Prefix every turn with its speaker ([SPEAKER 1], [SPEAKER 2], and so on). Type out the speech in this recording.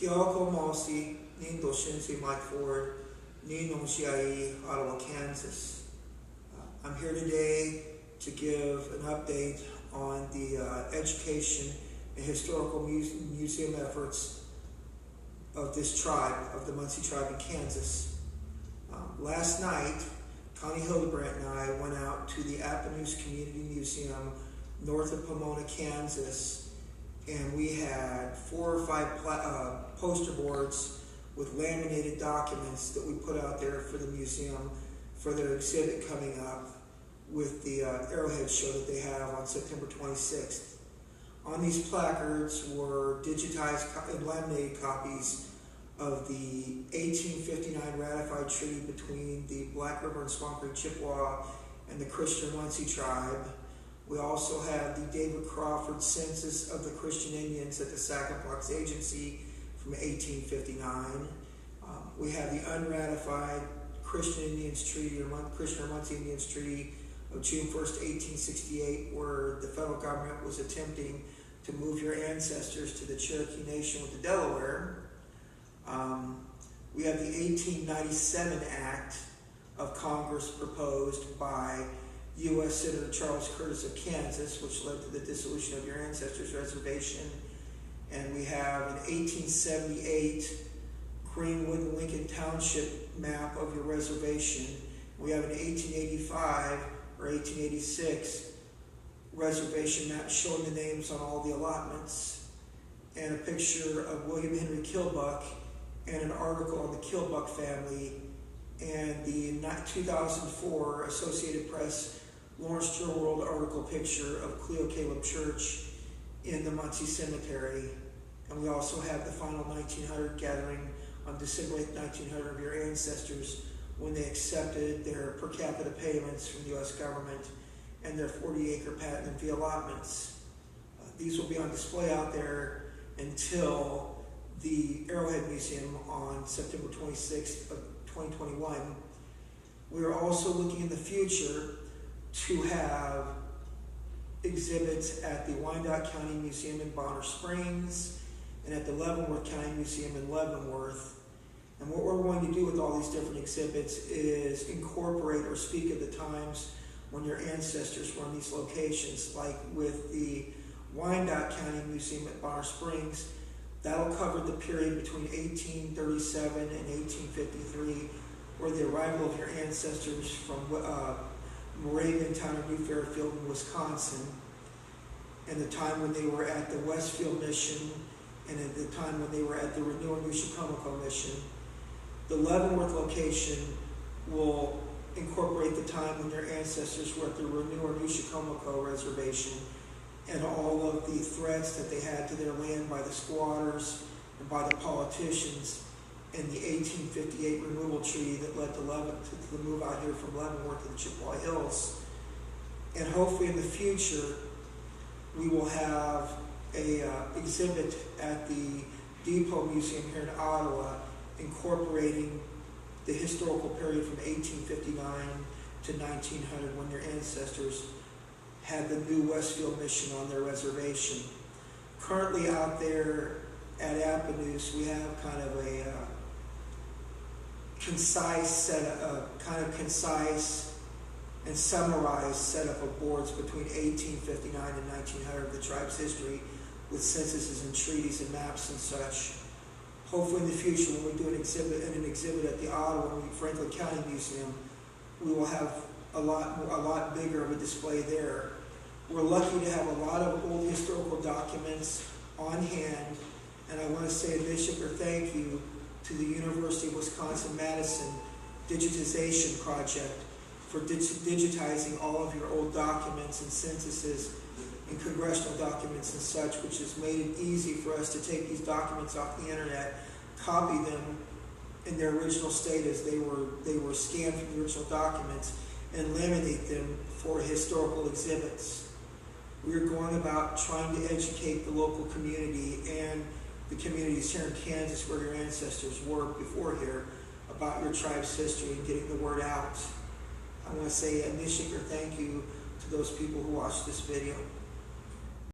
[SPEAKER 1] Kioko Mosi, Nindo Shinsi Mike Ford, Nino Shiai, Ottawa, Kansas. I'm here today to give an update on the education and historical museum efforts of this tribe, of the Munsee Tribe in Kansas. Last night, Connie Hildebrandt and I went out to the Appanoose Community Museum north of Pomona, Kansas, and we had 4 or 5 poster boards with laminated documents that we put out there for the museum for their exhibit coming up with the Arrowhead show that they have on September 26th. On these placards were digitized and laminated copies of the 1859 ratified treaty between the Black River and Swamp Creek Chippewa and the Christian Munsee Tribe. We also have the David Crawford Census of the Christian Indians at the Sac-a-Pox Agency from 1859. We have the unratified Christian Indians Treaty, or Christian or Munsee Indians Treaty of June 1st, 1868, where the federal government was attempting to move your ancestors to the Cherokee Nation with the Delaware. We have the 1897 Act of Congress proposed by U.S. Senator Charles Curtis of Kansas, which led to the dissolution of your ancestors' reservation. And we have an 1878 Greenwood and Lincoln Township map of your reservation. We have an 1885 or 1886 reservation map showing the names on all the allotments, and a picture of William Henry Kilbuck and an article on the Kilbuck family, and the 2004 Associated Press Lawrence Journal World article picture of Cleo Caleb Church in the Munsee Cemetery. And we also have the final 1900 gathering on December 8, 1900 of your ancestors when they accepted their per capita payments from the U.S. government and their 40-acre patent and fee allotments. These will be on display out there until the Arrowhead Museum on September 26th of 2021. We are also looking in the future to have exhibits at the Wyandotte County Museum in Bonner Springs and at the Leavenworth County Museum in Leavenworth. And what we're going to do with all these different exhibits is incorporate or speak of the times when your ancestors were in these locations, like with the Wyandotte County Museum at Bonner Springs. That'll cover the period between 1837 and 1853, where the arrival of your ancestors from Moravian town of New Fairfield in Wisconsin, and the time when they were at the Westfield Mission, and at the time when they were at the Renew New Chicomico Mission. The Leavenworth location will incorporate the time when your ancestors were at the Renew or New Chicomico reservation, and all of the threats that they had to their land by the squatters and by the politicians, and the 1858 removal treaty that led to the move out here from Leavenworth to the Chippewa Hills. And hopefully in the future, we will have a exhibit at the Depot Museum here in Ottawa incorporating the historical period from 1859 to 1900 when your ancestors had the new Westfield Mission on their reservation. Currently out there at Appanoose, we have kind of a concise and summarized setup of boards between 1859 and 1900 of the tribe's history, with censuses and treaties and maps and such. Hopefully in the future, when we do an exhibit at the Ottawa and Franklin County Museum, we will have a lot bigger of a display there. We're lucky to have a lot of old historical documents on hand, and I want to say a big thank you to the University of Wisconsin-Madison Digitization Project for digitizing all of your old documents and censuses and congressional documents and such, which has made it easy for us to take these documents off the internet, copy them in their original state as they were scanned from the original documents, and laminate them for historical exhibits. We are going about trying to educate the local community and the communities here in Kansas where your ancestors worked before here about your tribe's history and getting the word out. I want to say a Nishik or thank you to those people who watched this video.